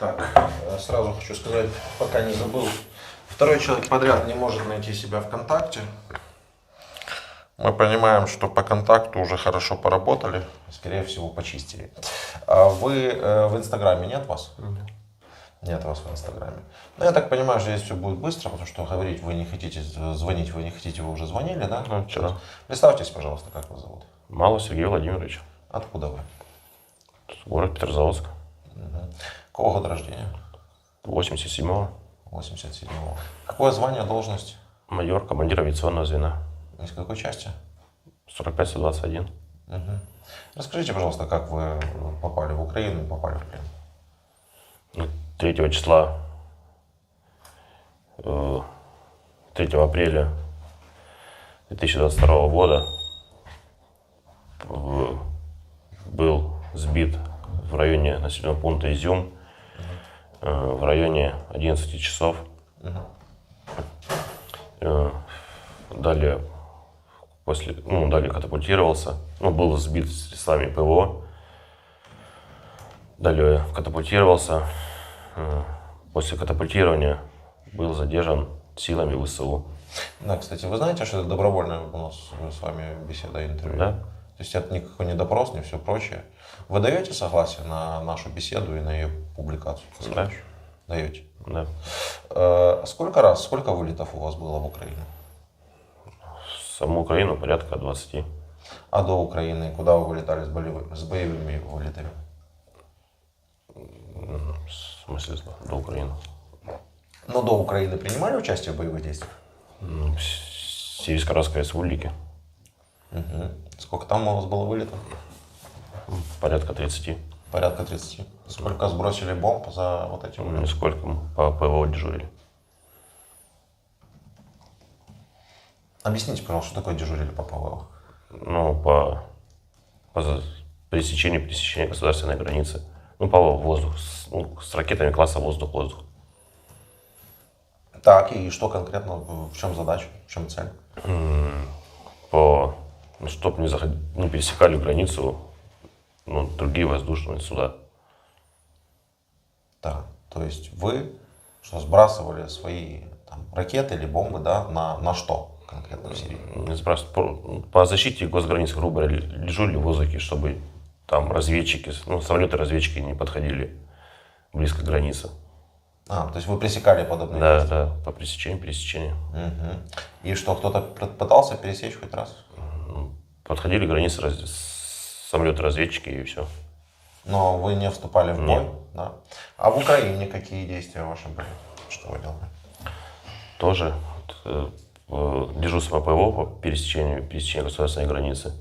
Так, сразу хочу сказать, пока не забыл. Второй человек подряд не может найти себя ВКонтакте. Мы понимаем, что по контакту уже хорошо поработали, скорее всего, почистили. А вы в Инстаграме нет вас? Нет вас в Инстаграме. Ну, я так понимаю, что здесь все будет быстро, потому что говорить вы не хотите, звонить вы не хотите, вы уже звонили, да? Ну, вчера. Представьтесь, пожалуйста, как вас зовут? Малый Сергей Владимирович. Откуда вы? Город Петрозаводск. Какого года рождения? 87-го. 87-го. Какое звание, должность? Майор, командир авиационного звена. Из какой части? 45-121. Угу. Расскажите, пожалуйста, как вы попали в Украину и попали в плен? 3 числа, 3 апреля 2022 года был сбит в районе населенного пункта Изюм в районе 11 часов. Далее, далее катапультировался, был сбит средствами ПВО. Далее катапультировался. После катапультирования был задержан силами ВСУ. Да, кстати, вы знаете, что это добровольная у нас с вами беседа, интервью? Да. То есть это никакой не допрос, не все прочее. Вы даете согласие на нашу беседу и на ее публикацию? Да. Даете? Да. Сколько вылетов у вас было в Украину? В саму Украину порядка 20. А до Украины куда вы вылетали с боевыми вылетами? В смысле, до Украины. Но до Украины принимали участие в боевых действиях? В Сирийско-Арабской республике. Угу. Сколько там у вас было вылетов? Порядка 30. Порядка 30. Сколько сбросили бомб за вот эти вылеты? Сколько по ПВО дежурили. Объясните, пожалуйста, что такое дежурили по ПВО? По пересечению государственной границы. По воздуху. С ракетами класса воздух-воздух. Так, и что конкретно, в чем задача, в чем цель? Чтобы не пересекали границу другие воздушные суда. Да, то есть вы сбрасывали свои ракеты или бомбы, да, на что конкретно в Сирии? По защите госграниц, грубо говоря, дежурили в воздухе, чтобы там разведчики, самолеты-разведчики не подходили близко к границе. То есть вы пресекали подобные Да, действия? да, по пересечению. Угу. И что, кто-то пытался пересечь хоть раз? Подходили к границе самолеты-разведчики и все. Но вы не вступали в бой? Нет. Да. А в Украине какие действия ваши были? Что вы делали? Тоже дежурство ПВО по пересечению государственной границы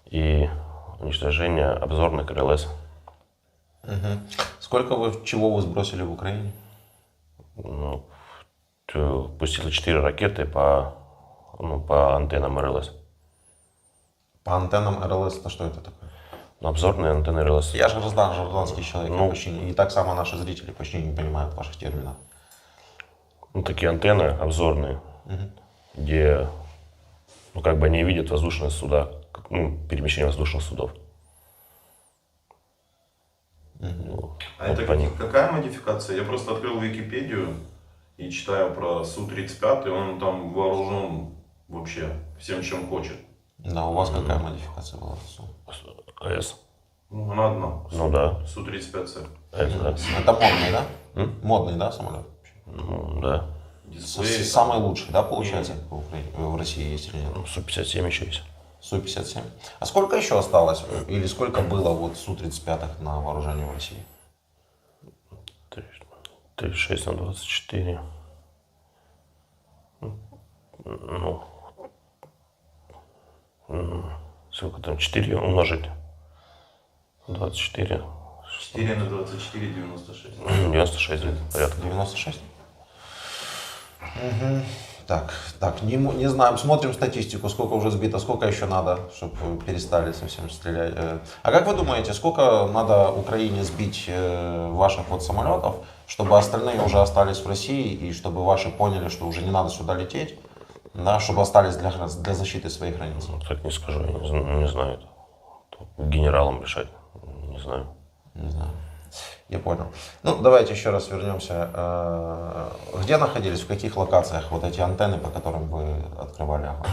и уничтожение обзорных РЛС. Угу. Чего вы сбросили в Украине? Пустило 4 ракеты по антеннам РЛС. По антеннам РЛС, это что это такое? Обзорные антенны РЛС. Я же гражданский человек, почти, и так само наши зрители почти не понимают ваших терминов. Такие антенны обзорные, где они видят воздушные суда, перемещение воздушных судов. Это какая модификация? Я просто открыл Википедию и читаю про Су-35, и он там вооружен вообще всем, чем хочет. Да, у вас какая модификация была? АЭС. Она одна. Да. Су-35С. АЭС, да. Это модный, да? Модный, да, самолет? Да. Дисплей, Самый лучший, да, получается, в России есть или нет? Су-57 еще есть. Су-57. А сколько еще осталось? Или сколько было Су-35 на вооружении в России? 36 на 24. Сколько там? 4 умножить. 24. 4 на 24, 96. 96 порядка. 96? Угу. Так, не знаем, смотрим статистику, сколько уже сбито, сколько еще надо, чтобы перестали совсем стрелять. А как вы думаете, сколько надо Украине сбить ваших самолетов, чтобы остальные уже остались в России, и чтобы ваши поняли, что уже не надо сюда лететь, да, чтобы остались для защиты своих границ? Так не скажу, я не знаю. Генералам решать, не знаю. Не знаю. Я понял. Ну, давайте еще раз вернемся. Где находились, в каких локациях вот эти антенны, по которым вы открывали огонь?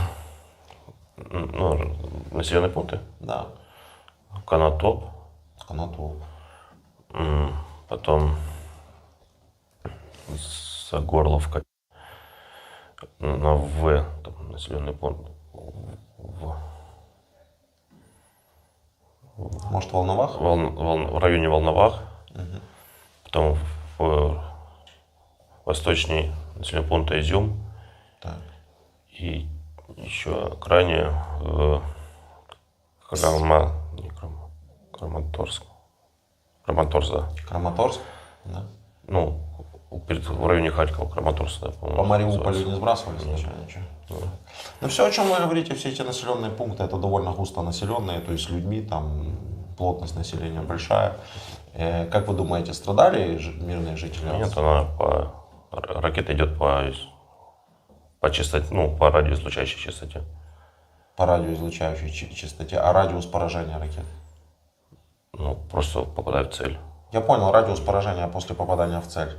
Ну, населенные пункты. Да. Конотоп. Конотоп. Потом Загорловка. На В, там, населенный пункт. Может, Волновах? В районе Волновах. Потом в восточный населенный пункт Изюм. Так. И еще крайне Краматорск. Краматорск, да. Краматорск? Да. Ну, в районе Харькова, Краматорск, да, По Мариуполю не сбрасывали сначала ничего? Да. Ну, все, о чем вы говорите, все эти населенные пункты, это довольно густо населенные, то есть людьми, там плотность населения большая. Как вы думаете, страдали мирные жители? Нет, ракета идет по частоте, ну, по радиоизлучающей частоте. По радиоизлучающей частоте, а радиус поражения ракет? Ну, просто попадает в цель. Я понял, радиус поражения после попадания в цель.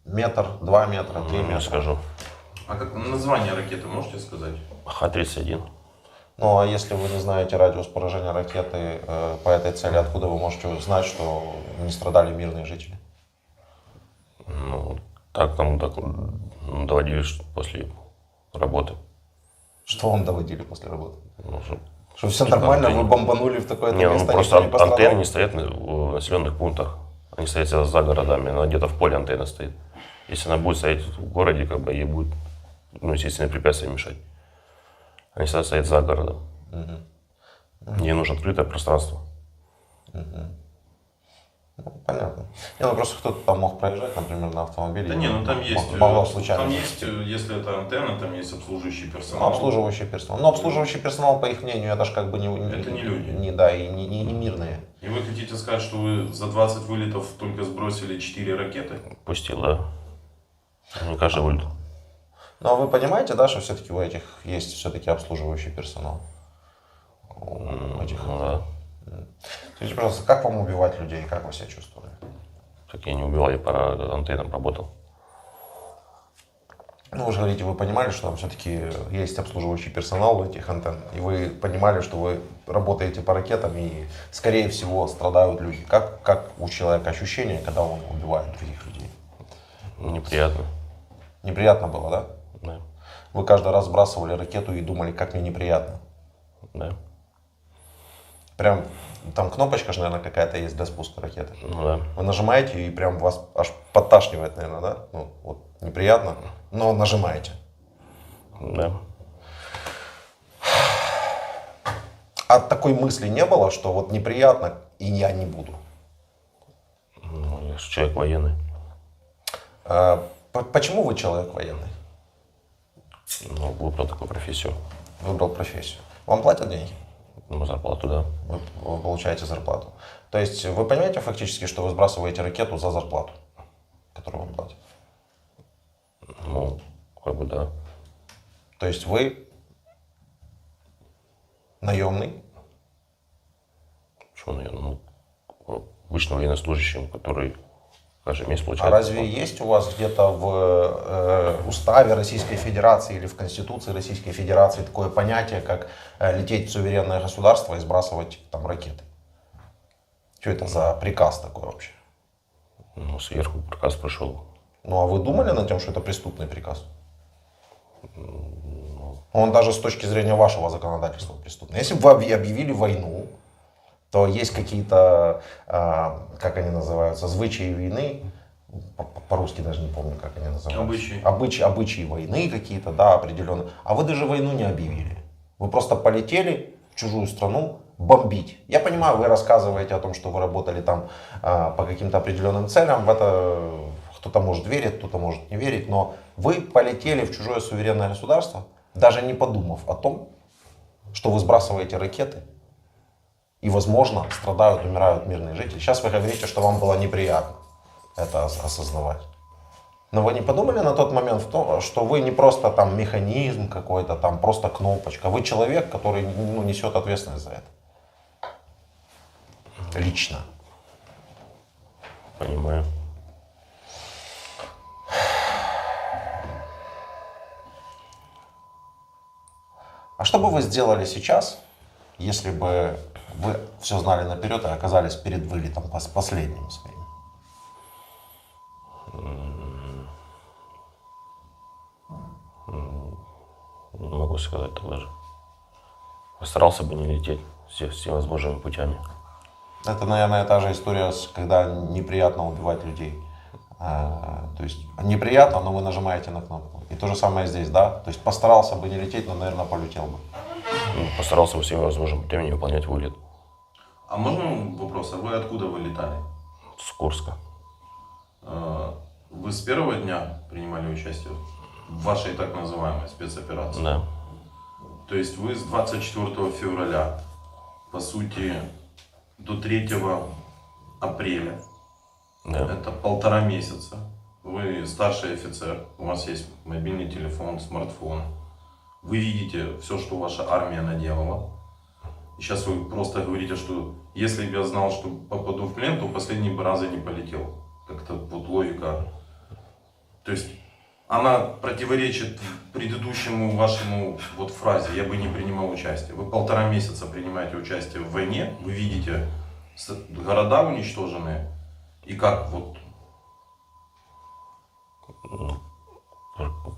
Метр, 2 метра, 3 метра? Не скажу. А как название ракеты можете сказать? Х-31. Ну, а если вы не знаете радиус поражения ракеты по этой цели, откуда вы можете знать, что не страдали мирные жители? Ну, так нам доводили после работы. Что вам доводили после работы? Ну, Что все нормально, вы бомбанули в такое-то не, место, ну, просто никто не пострадал? антенны не стоят в населенных пунктах. Они стоят за городами, она где-то в поле антенна стоит. Если она будет стоять в городе, как бы ей будет, ну, естественно, препятствия мешать. Они всегда стоят за городом. Ей нужно открытое пространство. Ну, понятно. Не, ну просто кто-то там мог проезжать, например, на автомобиле. Да не, ну там есть, Могло случайно. там есть, если это антенна, там есть обслуживающий Ну, персонал. обслуживающий персонал. Но обслуживающий персонал, по их мнению, это же как бы Это не люди. Да, и не мирные. И вы хотите сказать, что вы за 20 вылетов только сбросили 4 ракеты? Пустил, да. Не каждый вылет. Но вы понимаете, да, что все-таки у этих есть все-таки обслуживающий персонал? Ну, да. Скажите, пожалуйста, как вам убивать людей, как вы себя чувствовали? Так я не убивал, я по антеннам работал. Ну, вы же говорите, вы понимали, что там все-таки есть обслуживающий персонал у этих антенн, и вы понимали, что вы работаете по ракетам, и, скорее всего, страдают люди. Как у человека ощущение, когда он убивает других людей? Неприятно. Неприятно было, да? Да. Вы каждый раз сбрасывали ракету и думали, как мне неприятно. Да. Прям там кнопочка же, наверное, какая-то есть для спуска ракеты. Ну да. Вы нажимаете, и прям вас аж подташнивает, наверное, да? Ну, вот неприятно, но нажимаете. Да. А такой мысли не было, что вот неприятно, и я не буду? Ну, я же человек военный. Почему вы человек военный? Ну, выбрал такую профессию. Выбрал профессию. Вам платят деньги? Ну, зарплату, да. Вы получаете зарплату. То есть вы понимаете фактически, что вы сбрасываете ракету за зарплату, которую вам платят? Ну, как бы да. То есть вы наемный? Почему, наверное, ну, обычно военнослужащим, который каждый месяц А получает. разве есть у вас где-то в уставе Российской Федерации или в Конституции Российской Федерации такое понятие, как лететь в суверенное государство и сбрасывать там ракеты? Что это за приказ такой вообще? Ну, сверху приказ пришел. Ну а вы думали над тем, что это преступный приказ? Он даже с точки зрения вашего законодательства преступный. Если бы вы объявили войну, то есть какие-то, как они называются, звычаи войны, по-русски даже не помню, как они называются. Обычаи войны какие-то, да, определенные. А вы даже войну не объявили. Вы просто полетели в чужую страну бомбить. Я понимаю, вы рассказываете о том, что вы работали там по каким-то определенным целям. В это кто-то может верить, кто-то может не верить. Но вы полетели в чужое суверенное государство, даже не подумав о том, что вы сбрасываете ракеты. И, возможно, страдают, умирают мирные жители. Сейчас вы говорите, что вам было неприятно это осознавать. Но вы не подумали на тот момент, что вы не просто там механизм какой-то, там просто кнопочка. Вы человек, который несет ответственность за это. Лично. Понимаю. А что бы вы сделали сейчас, если бы вы все знали наперед и оказались перед вылетом последним своим? Не могу сказать так даже. Постарался бы не лететь всеми возможными путями. Это, наверное, та же история, когда неприятно убивать людей. То есть неприятно, но вы нажимаете на кнопку. И то же самое здесь, да? То есть постарался бы не лететь, но, наверное, полетел бы. Постарался бы всеми возможными путями не выполнять вылет. А можно вопрос, а вы откуда вылетали? С Курска. Вы с первого дня принимали участие в вашей так называемой спецоперации? Да. То есть вы с 24 февраля, по сути, до 3 апреля, Да. это 1,5 месяца, вы старший офицер, у вас есть мобильный телефон, смартфон, вы видите все, что ваша армия наделала. И сейчас вы просто говорите, что если бы я знал, что попаду в плен, то последний бы раза не полетел. Как-то вот логика. То есть она противоречит предыдущему вашему вот фразе «я бы не принимал участие». Вы 1,5 месяца принимаете участие в войне, вы видите города уничтоженные, и как вот...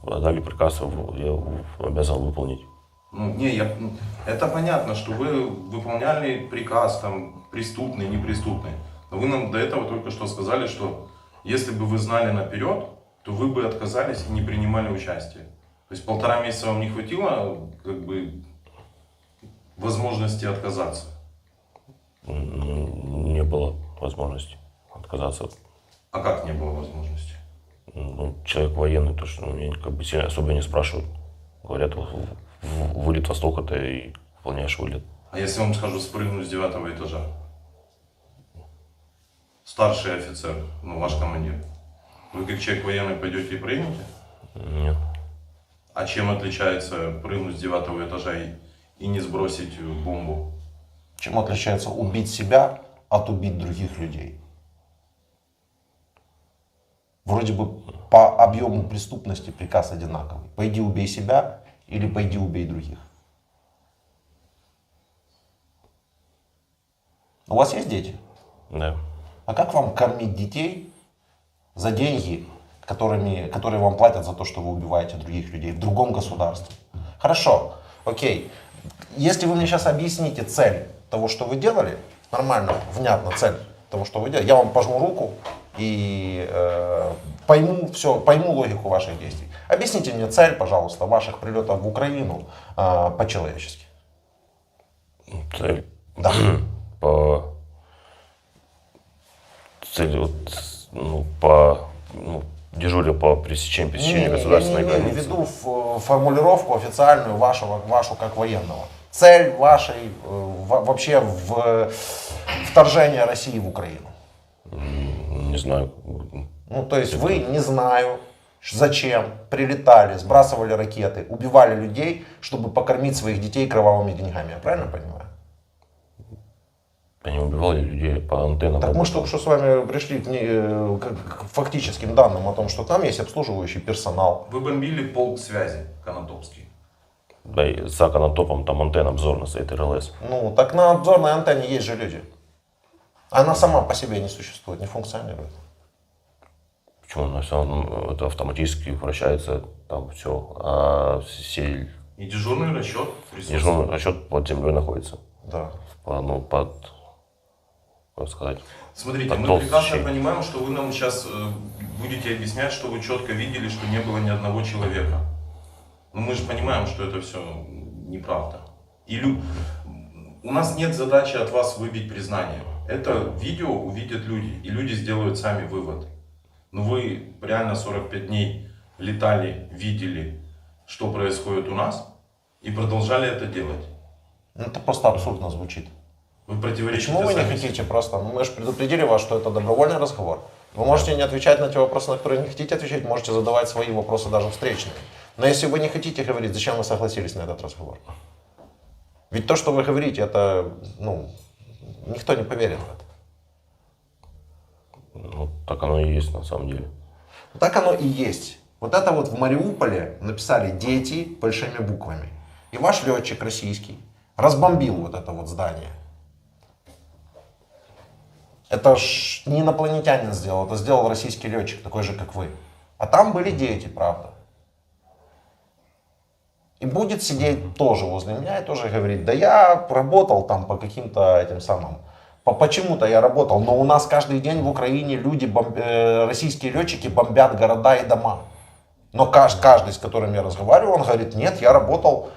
Дали приказ, я обязан выполнить. Ну, это понятно, что вы выполняли приказ, там, преступный, неприступный. Но вы нам до этого только что сказали, что если бы вы знали наперед, то вы бы отказались и не принимали участие. То есть 1,5 месяца вам не хватило, как бы, возможности отказаться? Не было возможности отказаться. А как не было возможности? Человек военный, то что меня как бы сильно особо не спрашивают. Говорят, вылет во столько-то и выполняешь вылет. А если вам скажу спрыгнуть с 9 этажа? Старший офицер, ну ваш командир. Вы как человек военный пойдете и прыгнете? Нет. А чем отличается прыгнуть с 9 этажа и не сбросить бомбу? Чем отличается убить себя от убить других людей? Вроде бы по объему преступности приказ одинаковый. Пойди убей себя или пойди убей других. У вас есть дети? Да. А как вам кормить детей за деньги, которые вам платят за то, что вы убиваете других людей в другом государстве? Хорошо, окей. Если вы мне сейчас объясните цель того, что вы делали, нормально, внятно цель того, что вы делали, я вам пожму руку и пойму логику ваших действий. Объясните мне цель, пожалуйста, ваших прилетов в Украину по-человечески. Цель? Да. По цели, дежурил по пересечению государственной я не границы. веду формулировку официальную вашу как военного. Цель вашей вообще в вторжения России в Украину. Не знаю. Ну, то есть вы, не знаю, зачем, прилетали, сбрасывали ракеты, убивали людей, чтобы покормить своих детей кровавыми деньгами. Я правильно понимаю? Они убивали людей по антеннам. Так мы что с вами пришли к фактическим данным о том, что там есть обслуживающий персонал. Вы бомбили полк связи Конотопский. Да, и за Конотопом там антенна обзорная стоит, РЛС. Ну, так на обзорной антенне есть же люди. Она сама по себе не существует, не функционирует. Почему? Она все это автоматически вращается, там все. А все И дежурный расчет присутствует. дежурный расчет под землей находится. Да. Как сказать? Смотрите, под мы толщей. прекрасно понимаем, что вы нам сейчас будете объяснять, что вы четко видели, что не было ни одного человека. Но мы же понимаем, что это все неправда. У нас нет задачи от вас выбить признание. Это видео увидят люди, и люди сделают сами вывод. Но вы реально 45 дней летали, видели, что происходит у нас, и продолжали это делать. Это просто абсурдно звучит. Вы противоречите Почему вы не сами хотите себе. просто? Мы же предупредили вас, что это добровольный разговор. Вы можете не отвечать на те вопросы, на которые не хотите отвечать, можете задавать свои вопросы даже встречные. Но если вы не хотите говорить, зачем вы согласились на этот разговор? Ведь то, что вы говорите, это, никто не поверит в это. Ну, так оно и есть на самом деле. Так оно и есть. Вот это вот в Мариуполе написали дети большими буквами. И ваш летчик российский разбомбил вот это вот здание. Это ж не инопланетянин сделал, это сделал российский летчик, такой же, как вы. А там были дети, правда. И будет сидеть тоже возле меня и тоже говорить, да я работал там по каким-то этим самым, почему-то я работал, но у нас каждый день в Украине люди, российские летчики бомбят города и дома. Но каждый, с которым я разговариваю, он говорит, нет, я работал.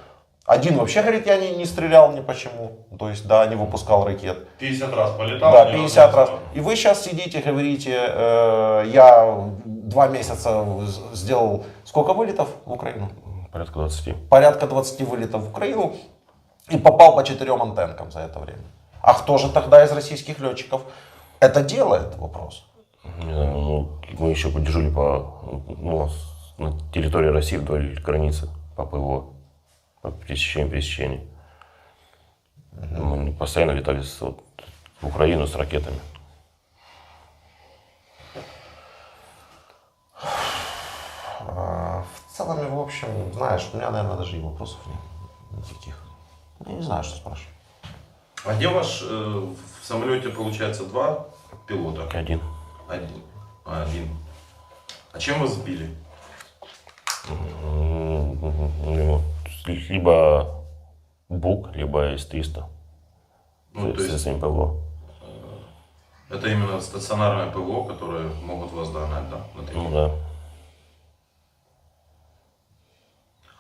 Один вообще говорит, я не стрелял ни почему, то есть, да, не выпускал ракет. 50 раз полетал? Да, 50 раз. И вы сейчас сидите, говорите, я 2 месяца сделал, сколько вылетов в Украину? Порядка 20. Порядка 20 вылетов в Украину и попал по 4 антенкам за это время. А кто же тогда из российских летчиков это делает, вопрос? Не знаю, ну, мы еще подежурили на территории России вдоль границы по ПВО, по пересечению. Мы постоянно летали в Украину с ракетами. В целом, и в общем, знаешь, у меня, наверное, даже и вопросов нет никаких. Я не знаю, что спрашивать. А где ваш в самолете получается 2 пилота? Один. Один. А чем вас сбили? Либо БУК, либо С-300. Ну, то есть с ПВО. это именно стационарное ПВО, которые могут вас догнать, да? на таких? Ну да.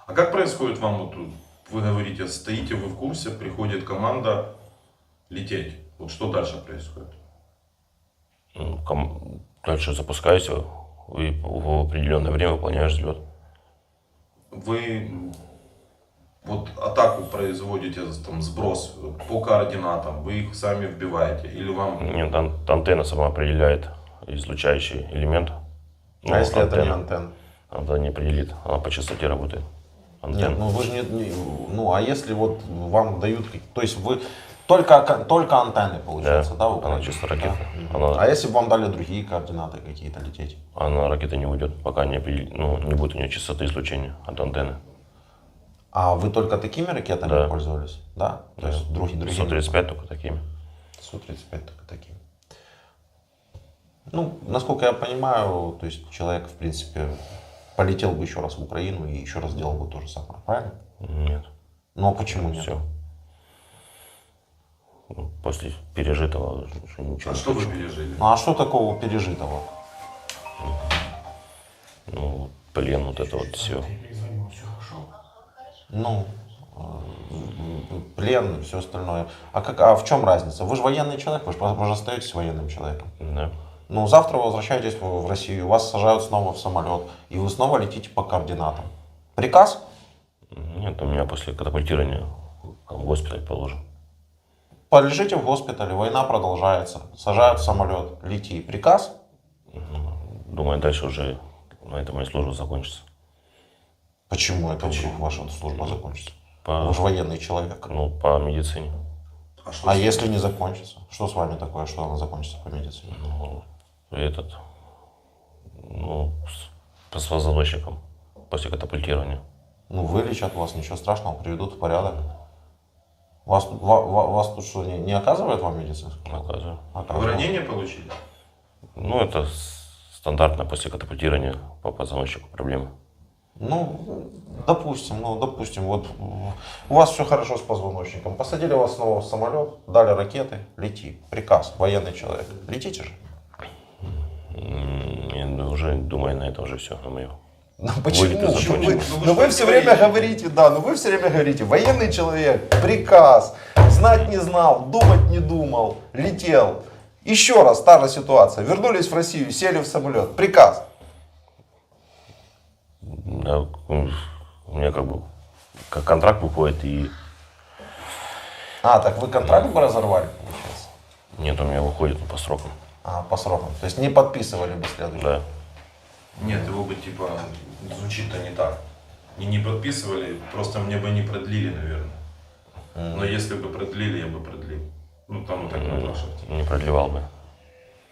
А как происходит вам, вот, вы говорите, стоите вы в курсе, приходит команда лететь. Вот что дальше происходит? Дальше запускайся и в определенное время выполняешь взлет. Вы вот атаку производите, там, сброс по координатам, вы их сами вбиваете или вам... Нет, антенна сама определяет излучающий элемент. А если это не антенна? Она не определит, она по частоте работает. Антенна. Нет, ну вы же ну а если вот вам дают, то есть вы только антенны получается, да, в Украине? Она чисто ракета. Да. А если бы вам дали другие координаты какие-то лететь? Она ракета не уйдет, пока не будет у нее частоты излучения от антенны. А вы только такими ракетами пользовались? Да? То есть другие? Су-35 только такими. Су-35 только такими. Ну, насколько я понимаю, то есть человек, в принципе, полетел бы еще раз в Украину и еще раз сделал бы то же самое, правильно? Нет. Ну а почему нет? Все. После пережитого уже ничего. А что вы пережили? Ну а что такого пережитого? Ну, плен, вот это вот все. Ну, плен и все остальное. А в чем разница? Вы же военный человек, вы же остаетесь военным человеком. Да. Ну, завтра вы возвращаетесь в Россию, вас сажают снова в самолет, и вы снова летите по координатам. Приказ? Нет, у меня после катапультирования в госпиталь положен. Полежите в госпитале, война продолжается, сажают в самолет, лети. Приказ? Думаю, дальше уже на этом моя служба закончится. Почему это вдруг ваша служба закончится? По, Вы же военный человек. ну, по медицине. А если не закончится? Что с вами такое, что она закончится по медицине? Ну, с позвоночником после катапультирования. Ну, вылечат вас, ничего страшного, приведут в порядок. Вас тут что, не оказывает вам медицинскую? Оказываю. Вы ранение получили? Ну, это стандартно после катапультирования по позвоночнику проблемы. Ну, допустим, вот у вас все хорошо с позвоночником. Посадили вас снова в самолет, дали ракеты, лети. Приказ, военный человек. Летите же. Я уже думаю, на это уже все, на мое. Ну почему? Вылеты закончились. Вы все время говорите, военный человек, приказ, знать не знал, думать не думал, летел. Еще раз та же ситуация. Вернулись в Россию, сели в самолет. Приказ. Да, у меня как контракт выходит и... Так вы контракт бы разорвали, получается? Нет, у меня выходит по срокам. По срокам. То есть не подписывали бы следующий? Да. Нет, его бы типа звучит-то не так. Не подписывали, просто мне бы не продлили, наверное. Но если бы продлили, я бы продлил. Ну там вот так на ваших. Не продлевал бы.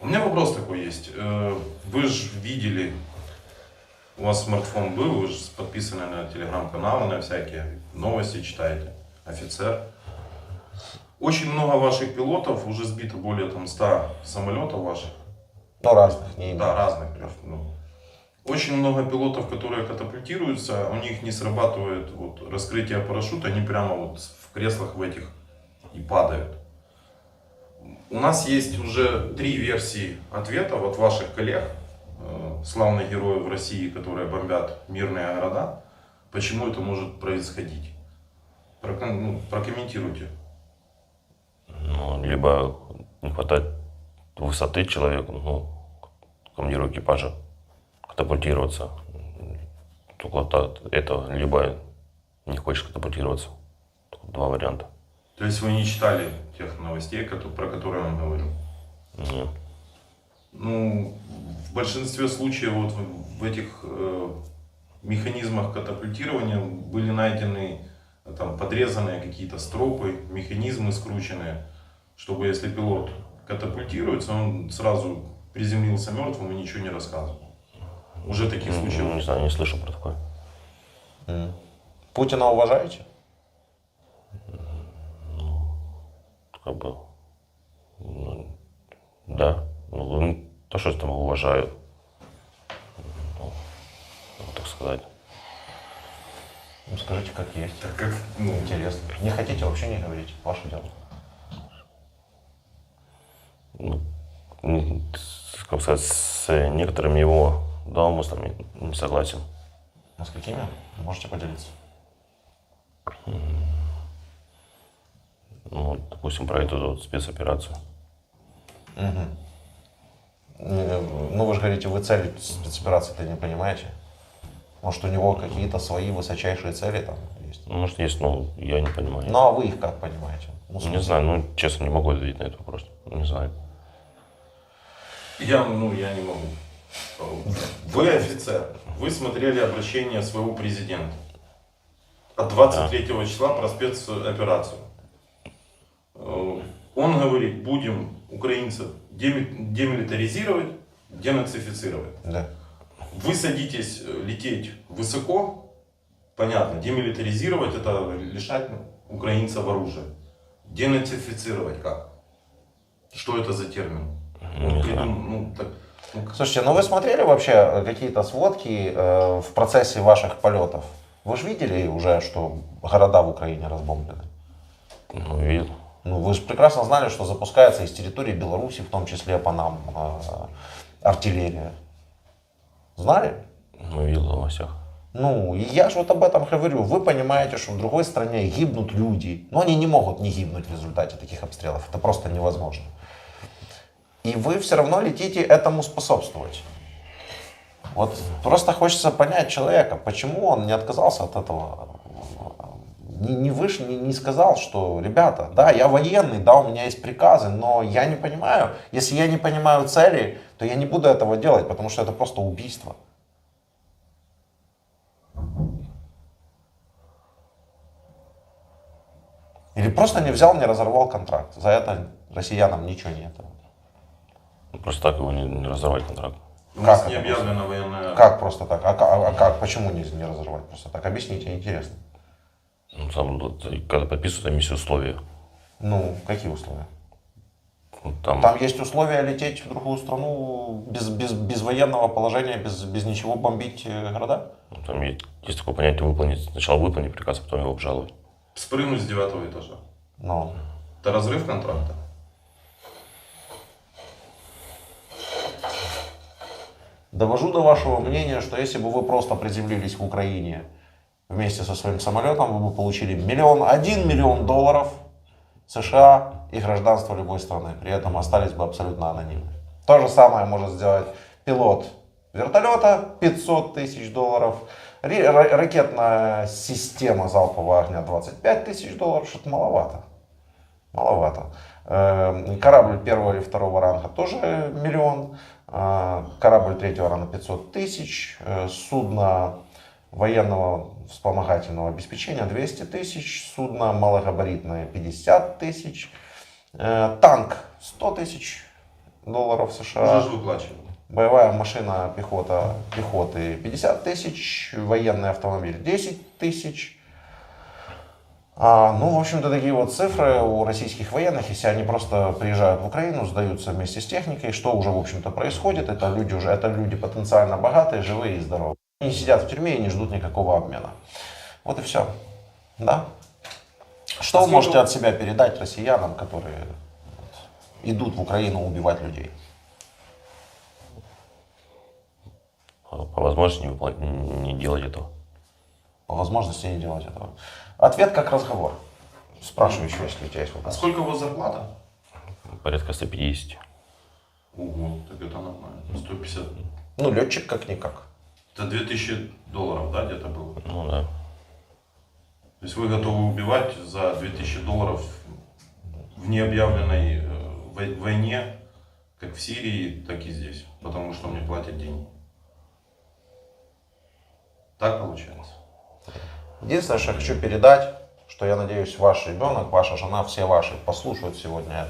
У меня вопрос такой есть. Вы же видели, у вас смартфон был, вы же подписаны на телеграм-каналы, на всякие новости читаете, офицер. Очень много ваших пилотов, уже сбито более там 100 самолетов ваших. Ну, разных, не Да, разных. Ну. Очень много пилотов, которые катапультируются, у них не срабатывает вот, раскрытие парашюта, они прямо вот в креслах в этих и падают. У нас есть уже 3 версии ответов от ваших коллег, славных героев России, которые бомбят мирные города. Почему это может происходить? Прокомментируйте. Ну, либо не хватает высоты человеку, ну, командиру экипажа, катапультироваться. Только это, либо не хочешь катапультироваться. Только 2 варианта. То есть вы не читали тех новостей, про которые я вам говорю? Нет. Ну, в большинстве случаев вот в этих механизмах катапультирования были найдены там подрезанные какие-то стропы, механизмы скрученные, чтобы если пилот катапультируется, он сразу приземлился мертвым и ничего не рассказывал. Уже таких случаев. Не знаю, не слышал про такое. Путина уважаете? Как бы, ну, да. Ну, то, что я там уважаю. Ну, так сказать. Ну, скажите, как есть. Так как, ну, Интересно. Не хотите, вообще не говорите. Ваше дело. Ну, как сказать, с некоторыми его домыслами не согласен. Ну, с какими? Можете поделиться? Ну, допустим, про эту вот спецоперацию. Ну, вы же говорите, вы цели спецоперации-то не понимаете. Может, у него какие-то свои высочайшие цели там есть? Ну, может, есть, но я не понимаю. Ну, а вы их как понимаете? Ну, Не знаю, ну, честно, не могу ответить на этот вопрос. Не знаю. я не могу. Вы офицер, вы смотрели обращение своего президента от 23 числа про спецоперацию. Он говорит, будем украинцев демилитаризировать, денацифицировать. Да. Вы садитесь лететь высоко, понятно, демилитаризировать это лишать украинцев оружия. Денацифицировать как? Что это за термин? Не знаю. Слушайте, ну вы смотрели вообще какие-то сводки в процессе ваших полетов? Вы же видели уже, что города в Украине разбомблены? Ну, видел. Ну, вы же прекрасно знали, что запускается из территории Беларуси, в том числе по нам, артиллерия. Знали? Ну, видел в новостях. Ну, и я же вот об этом говорю. Вы понимаете, что в другой стране гибнут люди. Но они не могут не гибнуть в результате таких обстрелов. Это просто невозможно. И вы все равно летите этому способствовать. Вот просто хочется понять человека, почему он не отказался от этого. Не вышел, не сказал, что, ребята, да, я военный, да, у меня есть приказы, но я не понимаю. Если я не понимаю цели, то я не буду этого делать, потому что это просто убийство. Или просто не взял, не разорвал контракт. За это россиянам ничего нет. Просто так его не разорвать контракт. У нас Как не это объявлена военная... Как просто так? А как? Почему не разорвать просто так? Объясните, интересно. Ну, там, когда подписывают, там есть условия. Ну, какие условия? Ну, Там есть условия лететь в другую страну без военного положения, без ничего бомбить города? Там есть такое понятие выполнить. Сначала выполнить приказ, а потом его обжаловать. Спрыгнуть с 9-го этажа. Ну. Это разрыв контракта. Довожу до вашего мнения, что если бы вы просто приземлились в Украине вместе со своим самолетом, вы бы получили 1 миллион долларов США и гражданство любой страны. При этом остались бы абсолютно анонимны. То же самое может сделать пилот вертолета, 500 тысяч долларов. Ракетная система залпового огня, 25 тысяч долларов. Что-то маловато. Маловато. Корабль 1 или 2 ранга тоже 1 миллион. Корабль 3 ранга 500 тысяч. Судно военного вспомогательного обеспечения 200 тысяч. Судно малогабаритное 50 тысяч. Танк 100 тысяч. долларов Уже США. же выплачивали. Боевая машина пехоты 50 тысяч, военный автомобиль 10 тысяч. Ну, в общем-то, такие вот цифры у российских военных, если они просто приезжают в Украину, сдаются вместе с техникой, что уже, в общем-то, происходит, это люди потенциально богатые, живые и здоровые. Они сидят в тюрьме и не ждут никакого обмена. Вот и все. Да? Что вы можете от себя передать россиянам, которые идут в Украину убивать людей? По возможности не делать этого. По возможности не делать этого. Ответ как разговор. Спрашивающий, если у тебя есть А вопрос. сколько у вас зарплата? Порядка 150. Ого, так это нормально. 150. Ну, летчик как-никак. Это $2000, да, где-то было? Ну да. То есть вы готовы убивать за $2000 в необъявленной войне, как в Сирии, так и здесь, потому что мне платят деньги. Так получается? Единственное, что я хочу передать, что я надеюсь, ваш ребенок, ваша жена, все ваши послушают сегодня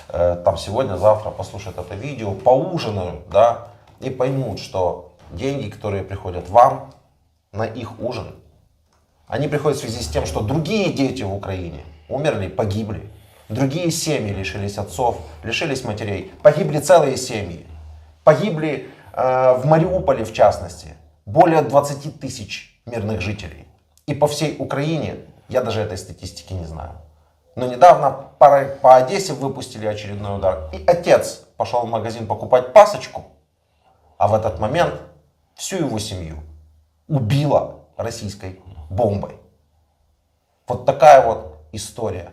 это, там сегодня, завтра послушают это видео, поужинают, да, и поймут, что деньги, которые приходят вам на их ужин, они приходят в связи с тем, что другие дети в Украине умерли, погибли. Другие семьи лишились отцов, лишились матерей. Погибли целые семьи. Погибли в Мариуполе, в частности, более 20 тысяч мирных жителей. И по всей Украине, я даже этой статистики не знаю. Но недавно по Одессе выпустили очередной удар. И отец пошел в магазин покупать пасочку, а в этот момент всю его семью убило российской бомбой. Вот такая вот история.